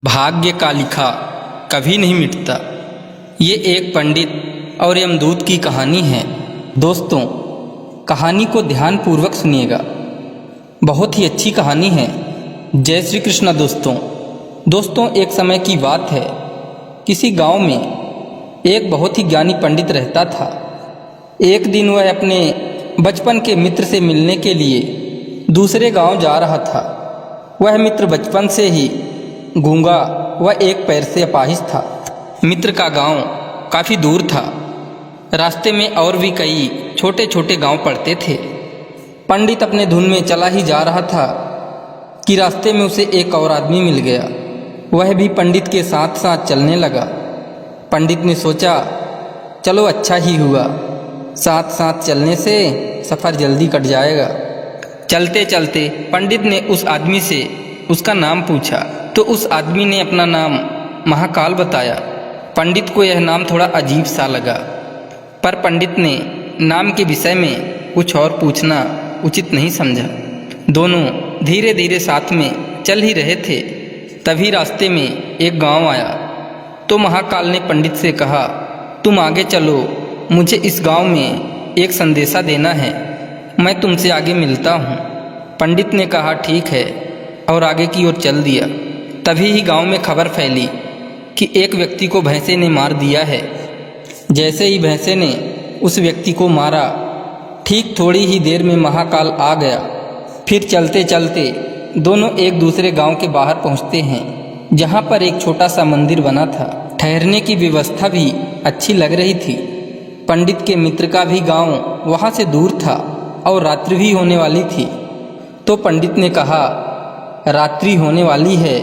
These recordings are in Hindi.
भाग्य का लिखा कभी नहीं मिटता। ये एक पंडित और यमदूत की कहानी है। दोस्तों, कहानी को ध्यानपूर्वक सुनिएगा। बहुत ही अच्छी कहानी है। जय श्री कृष्ण। दोस्तों, एक समय की बात है। किसी गांव में एक बहुत ही ज्ञानी पंडित रहता था। एक दिन वह अपने बचपन के मित्र से मिलने के लिए दूसरे गांव जा रहा था। वह मित्र बचपन से ही गूंगा व एक पैर से अपाहिज था। मित्र का गांव काफ़ी दूर था। रास्ते में और भी कई छोटे छोटे गांव पड़ते थे। पंडित अपने धुन में चला ही जा रहा था कि रास्ते में उसे एक और आदमी मिल गया। वह भी पंडित के साथ साथ चलने लगा। पंडित ने सोचा, चलो अच्छा ही हुआ, साथ साथ चलने से सफ़र जल्दी कट जाएगा। चलते चलते पंडित ने उस आदमी से उसका नाम पूछा तो उस आदमी ने अपना नाम महाकाल बताया। पंडित को यह नाम थोड़ा अजीब सा लगा, पर पंडित ने नाम के विषय में कुछ और पूछना उचित नहीं समझा। दोनों धीरे धीरे साथ में चल ही रहे थे। तभी रास्ते में एक गांव आया तो महाकाल ने पंडित से कहा, तुम आगे चलो, मुझे इस गांव में एक संदेशा देना है, मैं तुमसे आगे मिलता हूँ। पंडित ने कहा, ठीक है, और आगे की ओर चल दिया। तभी ही गांव में खबर फैली कि एक व्यक्ति को भैंसे ने मार दिया है। जैसे ही भैंसे ने उस व्यक्ति को मारा, ठीक थोड़ी ही देर में महाकाल आ गया। फिर चलते चलते दोनों एक दूसरे गांव के बाहर पहुंचते हैं, जहां पर एक छोटा सा मंदिर बना था। ठहरने की व्यवस्था भी अच्छी लग रही थी। पंडित के मित्र का भी गांव वहां से दूर था और रात्रि भी होने वाली थी। तो पंडित ने कहा, रात्रि होने वाली है,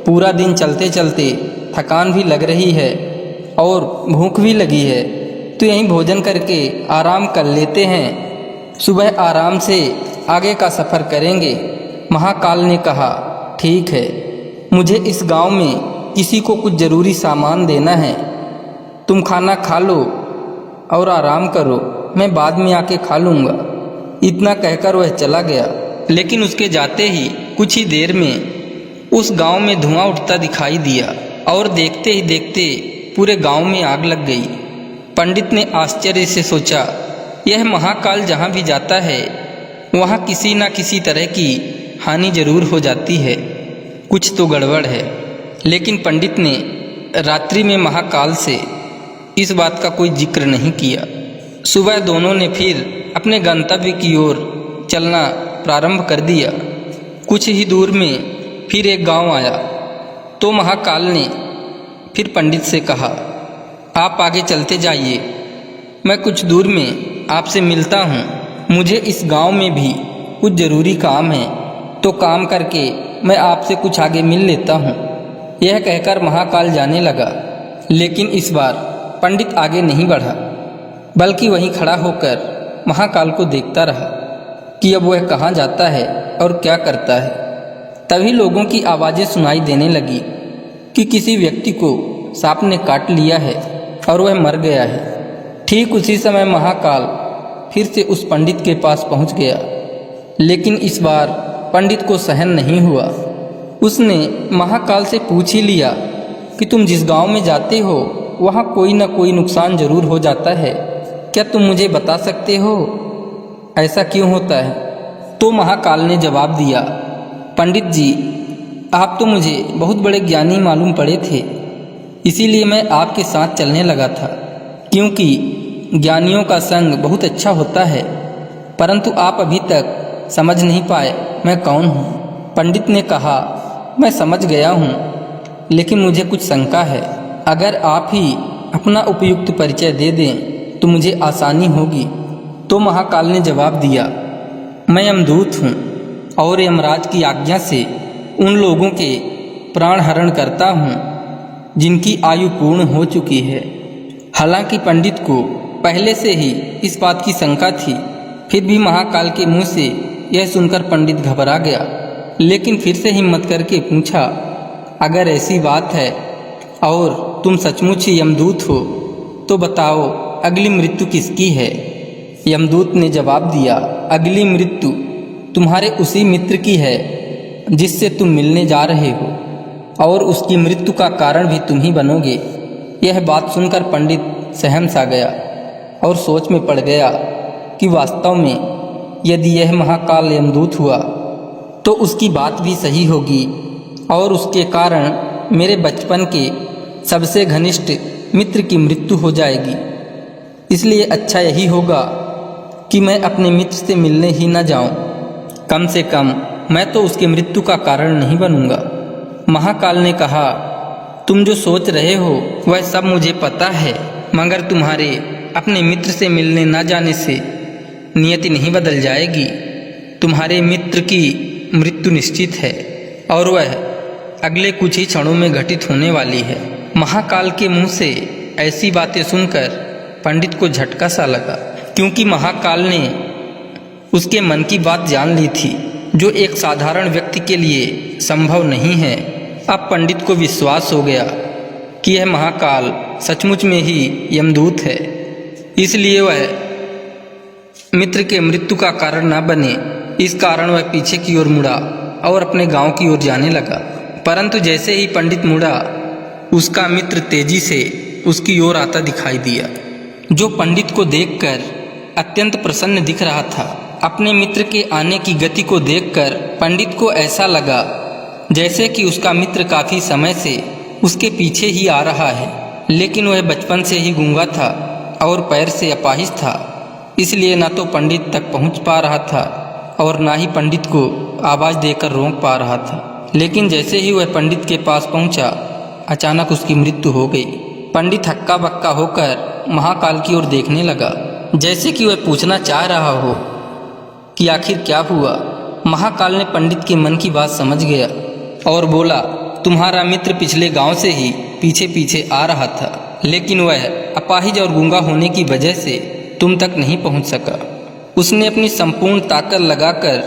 पूरा दिन चलते चलते थकान भी लग रही है और भूख भी लगी है, तो यहीं भोजन करके आराम कर लेते हैं, सुबह आराम से आगे का सफ़र करेंगे। महाकाल ने कहा, ठीक है, मुझे इस गांव में किसी को कुछ ज़रूरी सामान देना है, तुम खाना खा लो और आराम करो, मैं बाद में आके खा लूँगा। इतना कहकर वह चला गया। लेकिन उसके जाते ही कुछ ही देर में उस गांव में धुआं उठता दिखाई दिया और देखते ही देखते पूरे गांव में आग लग गई। पंडित ने आश्चर्य से सोचा, यह महाकाल जहां भी जाता है वहां किसी न किसी तरह की हानि जरूर हो जाती है, कुछ तो गड़बड़ है। लेकिन पंडित ने रात्रि में महाकाल से इस बात का कोई जिक्र नहीं किया। सुबह दोनों ने फिर अपने गंतव्य की ओर चलना प्रारंभ कर दिया। कुछ ही दूर में फिर एक गांव आया तो महाकाल ने फिर पंडित से कहा, आप आगे चलते जाइए, मैं कुछ दूर में आपसे मिलता हूँ। मुझे इस गांव में भी कुछ ज़रूरी काम है, तो काम करके मैं आपसे कुछ आगे मिल लेता हूँ। यह कहकर महाकाल जाने लगा। लेकिन इस बार पंडित आगे नहीं बढ़ा, बल्कि वहीं खड़ा होकर महाकाल को देखता रहा कि अब वह कहाँ जाता है और क्या करता है। तभी लोगों की आवाज़ें सुनाई देने लगी कि किसी व्यक्ति को सांप ने काट लिया है और वह मर गया है। ठीक उसी समय महाकाल फिर से उस पंडित के पास पहुंच गया। लेकिन इस बार पंडित को सहन नहीं हुआ। उसने महाकाल से पूछ ही लिया कि तुम जिस गांव में जाते हो वहां कोई न कोई नुकसान जरूर हो जाता है, क्या तुम मुझे बता सकते हो, ऐसा क्यों होता है? तो महाकाल ने जवाब दिया, पंडित जी, आप तो मुझे बहुत बड़े ज्ञानी मालूम पड़े थे, इसीलिए मैं आपके साथ चलने लगा था, क्योंकि ज्ञानियों का संग बहुत अच्छा होता है, परंतु आप अभी तक समझ नहीं पाए मैं कौन हूँ। पंडित ने कहा, मैं समझ गया हूँ, लेकिन मुझे कुछ शंका है। अगर आप ही अपना उपयुक्त परिचय दे दें तो मुझे आसानी होगी। तो महाकाल ने जवाब दिया, मैं यमदूत हूँ और यमराज की आज्ञा से उन लोगों के प्राण हरण करता हूँ जिनकी आयु पूर्ण हो चुकी है। हालांकि पंडित को पहले से ही इस बात की शंका थी, फिर भी महाकाल के मुंह से यह सुनकर पंडित घबरा गया। लेकिन फिर से हिम्मत करके पूछा, अगर ऐसी बात है और तुम सचमुच ही यमदूत हो तो बताओ, अगली मृत्यु किसकी है? यमदूत ने जवाब दिया, अगली मृत्यु तुम्हारे उसी मित्र की है जिससे तुम मिलने जा रहे हो। और उसकी मृत्यु का कारण भी तुम ही बनोगे। यह बात सुनकर पंडित सहम सा गया और सोच में पड़ गया कि वास्तव में यदि यह महाकाल यमदूत हुआ तो उसकी बात भी सही होगी और उसके कारण मेरे बचपन के सबसे घनिष्ठ मित्र की मृत्यु हो जाएगी। इसलिए अच्छा यही होगा कि मैं अपने मित्र से मिलने ही न जाऊं। कम से कम मैं तो उसकी मृत्यु का कारण नहीं बनूंगा। महाकाल ने कहा, तुम जो सोच रहे हो वह सब मुझे पता है, मगर तुम्हारे अपने मित्र से मिलने न जाने से नियति नहीं बदल जाएगी। तुम्हारे मित्र की मृत्यु निश्चित है और वह अगले कुछ ही क्षणों में घटित होने वाली है। महाकाल के मुंह से ऐसी बातें सुनकर पंडित को झटका सा लगा, क्योंकि महाकाल ने उसके मन की बात जान ली थी, जो एक साधारण व्यक्ति के लिए संभव नहीं है। अब पंडित को विश्वास हो गया कि यह महाकाल सचमुच में ही यमदूत है, इसलिए वह मित्र के मृत्यु का कारण न बने, इस कारण वह पीछे की ओर मुड़ा और अपने गांव की ओर जाने लगा। परंतु जैसे ही पंडित मुड़ा, उसका मित्र तेजी से उसकी ओर आता दिखाई दिया, जो पंडित को देखकर अत्यंत प्रसन्न दिख रहा था। अपने मित्र के आने की गति को देखकर पंडित को ऐसा लगा जैसे कि उसका मित्र काफी समय से उसके पीछे ही आ रहा है, लेकिन वह बचपन से ही गूंगा था और पैर से अपाहिज था, इसलिए न तो पंडित तक पहुंच पा रहा था और न ही पंडित को आवाज देकर रोक पा रहा था। लेकिन जैसे ही वह पंडित के पास पहुंचा, अचानक उसकी मृत्यु हो गई। पंडित हक्का बक्का होकर महाकाल की ओर देखने लगा, जैसे कि वह पूछना चाह रहा हो कि आखिर क्या हुआ। महाकाल ने पंडित के मन की बात समझ गया और बोला, तुम्हारा मित्र पिछले गांव से ही पीछे पीछे आ रहा था, लेकिन वह अपाहिज और गूंगा होने की वजह से तुम तक नहीं पहुंच सका। उसने अपनी संपूर्ण ताकत लगाकर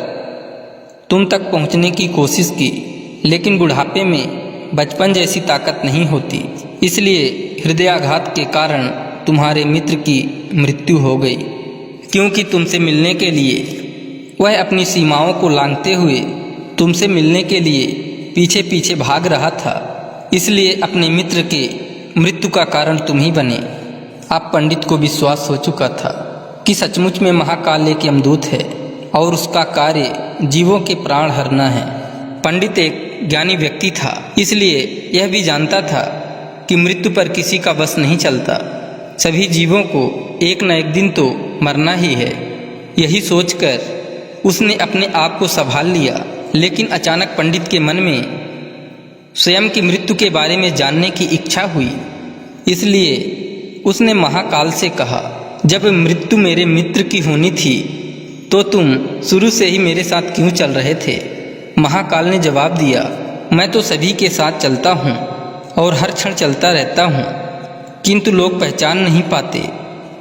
तुम तक पहुंचने की कोशिश की, लेकिन बुढ़ापे में बचपन जैसी ताकत नहीं होती, इसलिए हृदयाघात के कारण तुम्हारे मित्र की मृत्यु हो गई। क्योंकि तुमसे मिलने के लिए वह अपनी सीमाओं को लांघते हुए तुमसे मिलने के लिए पीछे पीछे भाग रहा था, इसलिए अपने मित्र के मृत्यु का कारण तुम ही बने। अब पंडित को विश्वास हो चुका था कि सचमुच में महाकाल एक यमदूत है और उसका कार्य जीवों के प्राण हरना है। पंडित एक ज्ञानी व्यक्ति था, इसलिए यह भी जानता था कि मृत्यु पर किसी का बस नहीं चलता, सभी जीवों को एक न एक दिन तो मरना ही है। यही सोचकर उसने अपने आप को संभाल लिया, लेकिन अचानक पंडित के मन में स्वयं की मृत्यु के बारे में जानने की इच्छा हुई, इसलिए उसने महाकाल से कहा, जब मृत्यु मेरे मित्र की होनी थी तो तुम शुरू से ही मेरे साथ क्यों चल रहे थे? महाकाल ने जवाब दिया, मैं तो सभी के साथ चलता हूँ और हर क्षण चलता रहता हूँ, किंतु लोग पहचान नहीं पाते,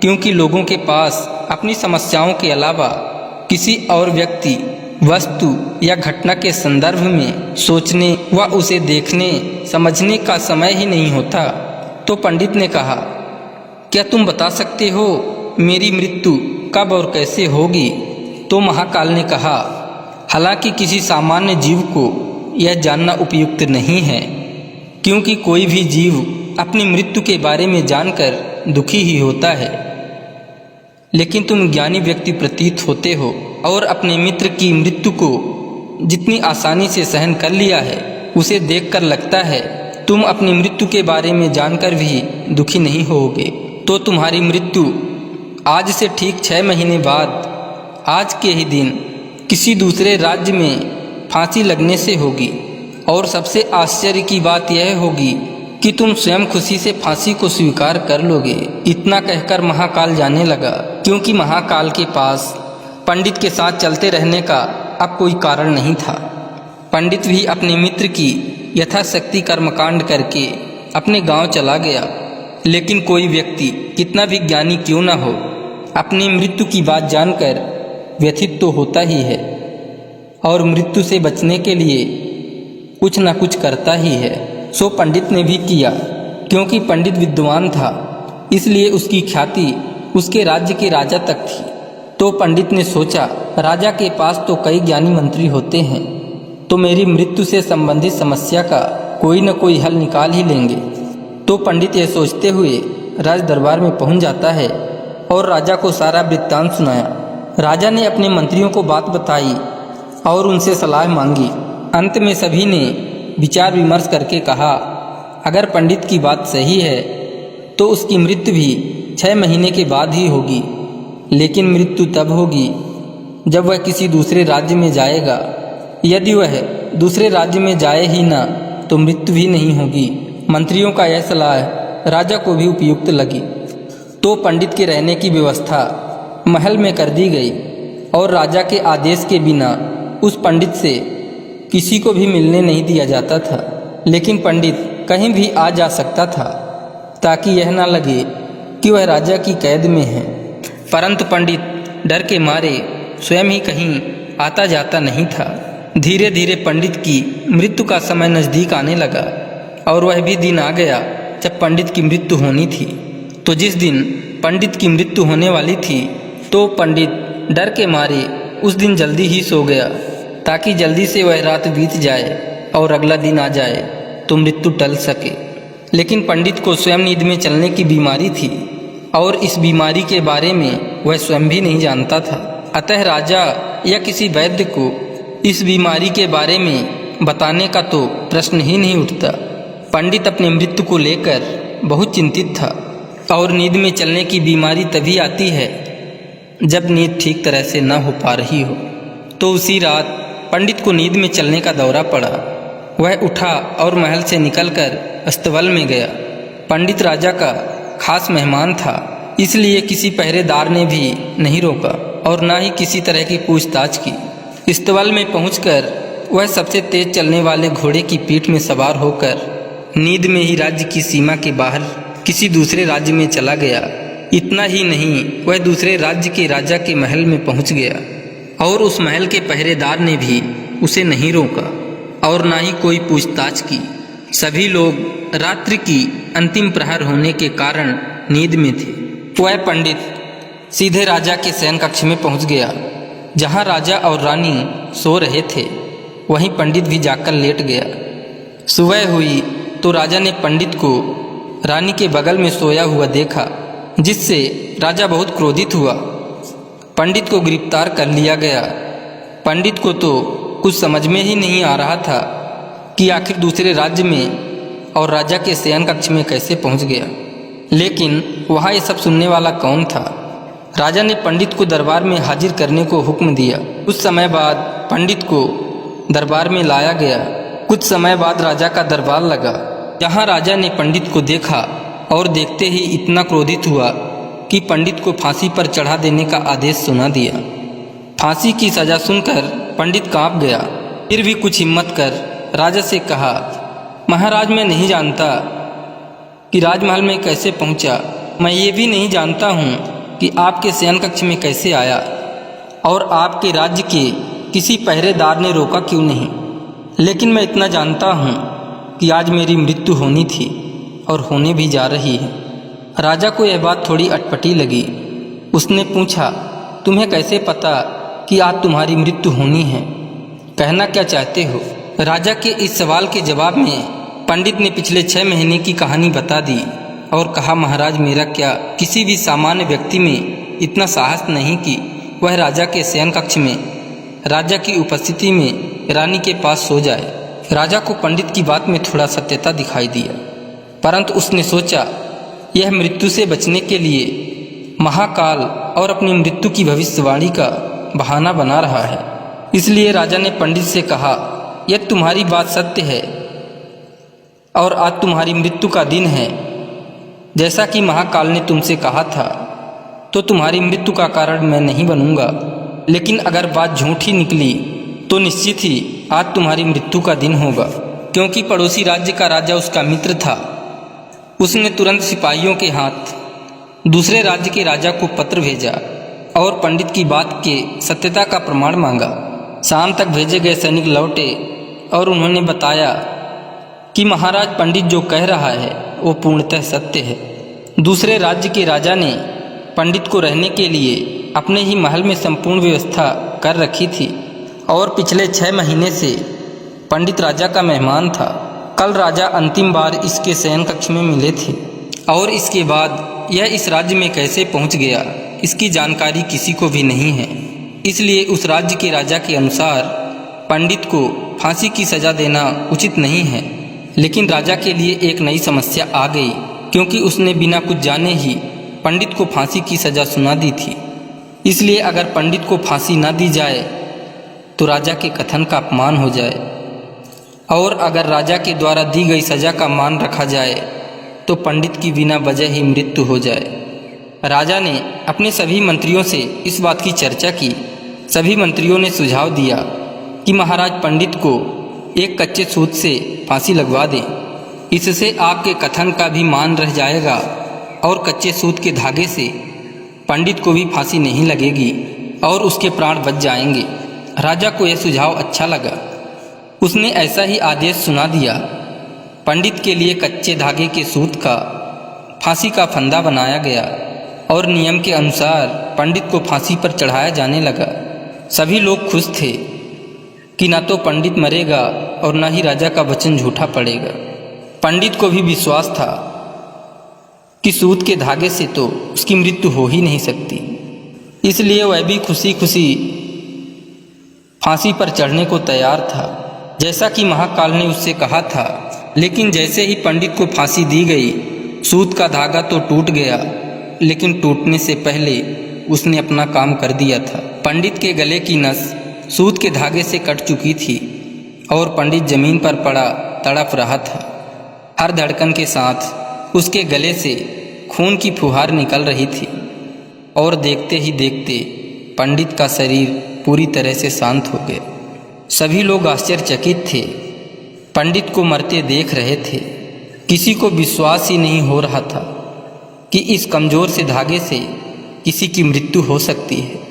क्योंकि लोगों के पास अपनी समस्याओं के अलावा किसी और व्यक्ति, वस्तु या घटना के संदर्भ में सोचने व उसे देखने समझने का समय ही नहीं होता। तो पंडित ने कहा, क्या तुम बता सकते हो मेरी मृत्यु कब और कैसे होगी? तो महाकाल ने कहा, हालांकि किसी सामान्य जीव को यह जानना उपयुक्त नहीं है, क्योंकि कोई भी जीव अपनी मृत्यु के बारे में जानकर दुखी ही होता है, लेकिन तुम ज्ञानी व्यक्ति प्रतीत होते हो और अपने मित्र की मृत्यु को जितनी आसानी से सहन कर लिया है, उसे देखकर लगता है तुम अपनी मृत्यु के बारे में जानकर भी दुखी नहीं होगे। तो तुम्हारी मृत्यु आज से ठीक 6 महीने बाद आज के ही दिन किसी दूसरे राज्य में फांसी लगने से होगी, और सबसे आश्चर्य की बात यह होगी कि तुम स्वयं खुशी से फांसी को स्वीकार कर लोगे। इतना कहकर महाकाल जाने लगा, क्योंकि महाकाल के पास पंडित के साथ चलते रहने का अब कोई कारण नहीं था। पंडित भी अपने मित्र की यथाशक्ति कर्मकांड करके अपने गांव चला गया, लेकिन कोई व्यक्ति कितना भी ज्ञानी क्यों न हो, अपनी मृत्यु की बात जानकर व्यथित तो होता ही है और मृत्यु से बचने के लिए कुछ न कुछ करता ही है। सो पंडित ने भी किया, क्योंकि पंडित विद्वान था, इसलिए उसकी ख्याति उसके राज्य के राजा तक थी। तो पंडित ने सोचा, राजा के पास तो कई ज्ञानी मंत्री होते हैं, तो मेरी मृत्यु से संबंधित समस्या का कोई न कोई हल निकाल ही लेंगे। तो पंडित यह सोचते हुए राज दरबार में पहुंच जाता है और राजा को सारा वृत्तांत सुनाया। राजा ने अपने मंत्रियों को बात बताई और उनसे सलाह मांगी। अंत में सभी ने विचार विमर्श करके कहा, अगर पंडित की बात सही है तो उसकी मृत्यु भी 6 महीने के बाद ही होगी, लेकिन मृत्यु तब होगी जब वह किसी दूसरे राज्य में जाएगा। यदि वह दूसरे राज्य में जाए ही ना तो मृत्यु भी नहीं होगी। मंत्रियों का यह सलाह राजा को भी उपयुक्त लगी। तो पंडित के रहने की व्यवस्था महल में कर दी गई और राजा के आदेश के बिना उस पंडित से किसी को भी मिलने नहीं दिया जाता था। लेकिन पंडित कहीं भी आ जा सकता था ताकि यह ना लगे कि वह राजा की कैद में है। परंतु पंडित डर के मारे स्वयं ही कहीं आता जाता नहीं था। धीरे धीरे पंडित की मृत्यु का समय नज़दीक आने लगा और वह भी दिन आ गया जब पंडित की मृत्यु होनी थी। तो जिस दिन पंडित की मृत्यु होने वाली थी तो पंडित डर के मारे उस दिन जल्दी ही सो गया ताकि जल्दी से वह रात बीत जाए और अगला दिन आ जाए तो मृत्यु टल सके। लेकिन पंडित को स्वयं नींद में चलने की बीमारी थी और इस बीमारी के बारे में वह स्वयं भी नहीं जानता था। अतः राजा या किसी वैद्य को इस बीमारी के बारे में बताने का तो प्रश्न ही नहीं उठता। पंडित अपनी मृत्यु को लेकर बहुत चिंतित था और नींद में चलने की बीमारी तभी आती है जब नींद ठीक तरह से न हो पा रही हो। तो उसी रात पंडित को नींद में चलने का दौरा पड़ा। वह उठा और महल से निकलकर अस्तबल में गया। पंडित राजा का खास मेहमान था, इसलिए किसी पहरेदार ने भी नहीं रोका और न ही किसी तरह की पूछताछ की। अस्तबल में पहुंचकर वह सबसे तेज चलने वाले घोड़े की पीठ में सवार होकर नींद में ही राज्य की सीमा के बाहर किसी दूसरे राज्य में चला गया। इतना ही नहीं, वह दूसरे राज्य के राजा के महल में पहुंच गया और उस महल के पहरेदार ने भी उसे नहीं रोका और ना ही कोई पूछताछ की। सभी लोग रात्रि की अंतिम प्रहर होने के कारण नींद में थे। वह पंडित सीधे राजा के शयन कक्ष में पहुंच गया। जहां राजा और रानी सो रहे थे वहीं पंडित भी जाकर लेट गया। सुबह हुई तो राजा ने पंडित को रानी के बगल में सोया हुआ देखा, जिससे राजा बहुत क्रोधित हुआ। पंडित को गिरफ्तार कर लिया गया। पंडित को तो कुछ समझ में ही नहीं आ रहा था कि आखिर दूसरे राज्य में और राजा के शयन कक्ष में कैसे पहुंच गया। लेकिन वहाँ ये सब सुनने वाला कौन था। राजा ने पंडित को दरबार में हाजिर करने को हुक्म दिया। कुछ समय बाद पंडित को दरबार में लाया गया। कुछ समय बाद राजा का दरबार लगा। जहाँ राजा ने पंडित को देखा और देखते ही इतना क्रोधित हुआ कि पंडित को फांसी पर चढ़ा देने का आदेश सुना दिया। फांसी की सजा सुनकर पंडित कांप गया। फिर भी कुछ हिम्मत कर राजा से कहा, महाराज, मैं नहीं जानता कि राजमहल में कैसे पहुंचा। मैं ये भी नहीं जानता हूँ कि आपके शयन कक्ष में कैसे आया और आपके राज्य के किसी पहरेदार ने रोका क्यों नहीं। लेकिन मैं इतना जानता हूँ कि आज मेरी मृत्यु होनी थी और होने भी जा रही है। राजा को यह बात थोड़ी अटपटी लगी। उसने पूछा, तुम्हें कैसे पता कि आज तुम्हारी मृत्यु होनी है? कहना क्या चाहते हो? राजा के इस सवाल के जवाब में पंडित ने पिछले 6 महीने की कहानी बता दी और कहा, महाराज, मेरा क्या किसी भी सामान्य व्यक्ति में इतना साहस नहीं कि वह राजा के शयन कक्ष में राजा की उपस्थिति में रानी के पास सो जाए। राजा को पंडित की बात में थोड़ा सत्यता दिखाई दिया, परंतु उसने सोचा यह मृत्यु से बचने के लिए महाकाल और अपनी मृत्यु की भविष्यवाणी का बहाना बना रहा है। इसलिए राजा ने पंडित से कहा, यदि तुम्हारी बात सत्य है और आज तुम्हारी मृत्यु का दिन है जैसा कि महाकाल ने तुमसे कहा था, तो तुम्हारी मृत्यु का कारण मैं नहीं बनूंगा। लेकिन अगर बात झूठी निकली तो निश्चित ही आज तुम्हारी मृत्यु का दिन होगा। क्योंकि पड़ोसी राज्य का राजा उसका मित्र था, उसने तुरंत सिपाहियों के हाथ दूसरे राज्य के राजा को पत्र भेजा और पंडित की बात के सत्यता का प्रमाण मांगा। शाम तक भेजे गए सैनिक लौटे और उन्होंने बताया कि महाराज, पंडित जो कह रहा है वो पूर्णतः सत्य है। दूसरे राज्य के राजा ने पंडित को रहने के लिए अपने ही महल में संपूर्ण व्यवस्था कर रखी थी और पिछले 6 महीने से पंडित राजा का मेहमान था। कल राजा अंतिम बार इसके शयन कक्ष में मिले थे और इसके बाद यह इस राज्य में कैसे पहुंच गया इसकी जानकारी किसी को भी नहीं है। इसलिए उस राज्य के राजा के अनुसार पंडित को फांसी की सज़ा देना उचित नहीं है। लेकिन राजा के लिए एक नई समस्या आ गई, क्योंकि उसने बिना कुछ जाने ही पंडित को फांसी की सज़ा सुना दी थी। इसलिए अगर पंडित को फांसी न दी जाए तो राजा के कथन का अपमान हो जाए, और अगर राजा के द्वारा दी गई सज़ा का मान रखा जाए तो पंडित की बिना वजह ही मृत्यु हो जाए। राजा ने अपने सभी मंत्रियों से इस बात की चर्चा की। सभी मंत्रियों ने सुझाव दिया कि महाराज पंडित को एक कच्चे सूत से फांसी लगवा दें। इससे आपके कथन का भी मान रह जाएगा और कच्चे सूत के धागे से पंडित को भी फांसी नहीं लगेगी और उसके प्राण बच जाएंगे। राजा को यह सुझाव अच्छा लगा। उसने ऐसा ही आदेश सुना दिया। पंडित के लिए कच्चे धागे के सूत का फांसी का फंदा बनाया गया और नियम के अनुसार पंडित को फांसी पर चढ़ाया जाने लगा। सभी लोग खुश थे कि न तो पंडित मरेगा और न ही राजा का वचन झूठा पड़ेगा। पंडित को भी विश्वास था कि सूत के धागे से तो उसकी मृत्यु हो ही नहीं सकती। इसलिए वह भी खुशी खुशी फांसी पर चढ़ने को तैयार था, जैसा कि महाकाल ने उससे कहा था। लेकिन जैसे ही पंडित को फांसी दी गई, सूत का धागा तो टूट गया, लेकिन टूटने से पहले उसने अपना काम कर दिया था। पंडित के गले की नस सूत के धागे से कट चुकी थी और पंडित जमीन पर पड़ा तड़प रहा था। हर धड़कन के साथ उसके गले से खून की फुहार निकल रही थी और देखते ही देखते पंडित का शरीर पूरी तरह से शांत हो गया। सभी लोग आश्चर्यचकित थे, पंडित को मरते देख रहे थे। किसी को विश्वास ही नहीं हो रहा था कि इस कमज़ोर से धागे से किसी की मृत्यु हो सकती है।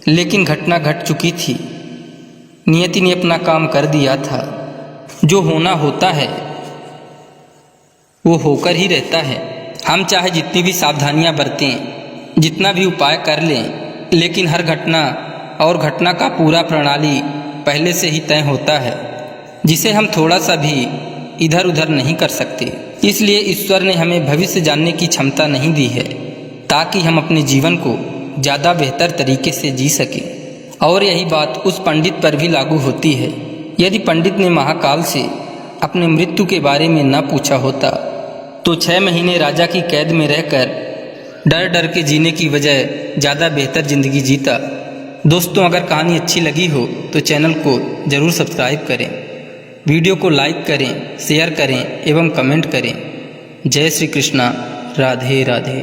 लेकिन घटना घट चुकी थी। नियति ने अपना काम कर दिया था। जो होना होता है वो होकर ही रहता है। हम चाहे जितनी भी सावधानियां बरतें, जितना भी उपाय कर लें, लेकिन हर घटना और घटना का पूरा प्रणाली पहले से ही तय होता है, जिसे हम थोड़ा सा भी इधर उधर नहीं कर सकते। इसलिए ईश्वर ने हमें भविष्य जानने की क्षमता नहीं दी है, ताकि हम अपने जीवन को ज़्यादा बेहतर तरीके से जी सकें। और यही बात उस पंडित पर भी लागू होती है। यदि पंडित ने महाकाल से अपने मृत्यु के बारे में न पूछा होता तो 6 महीने राजा की कैद में रहकर डर डर के जीने की बजाय ज़्यादा बेहतर ज़िंदगी जीता। दोस्तों, अगर कहानी अच्छी लगी हो तो चैनल को ज़रूर सब्सक्राइब करें, वीडियो को लाइक करें, शेयर करें एवं कमेंट करें। जय श्री कृष्णा। राधे राधे।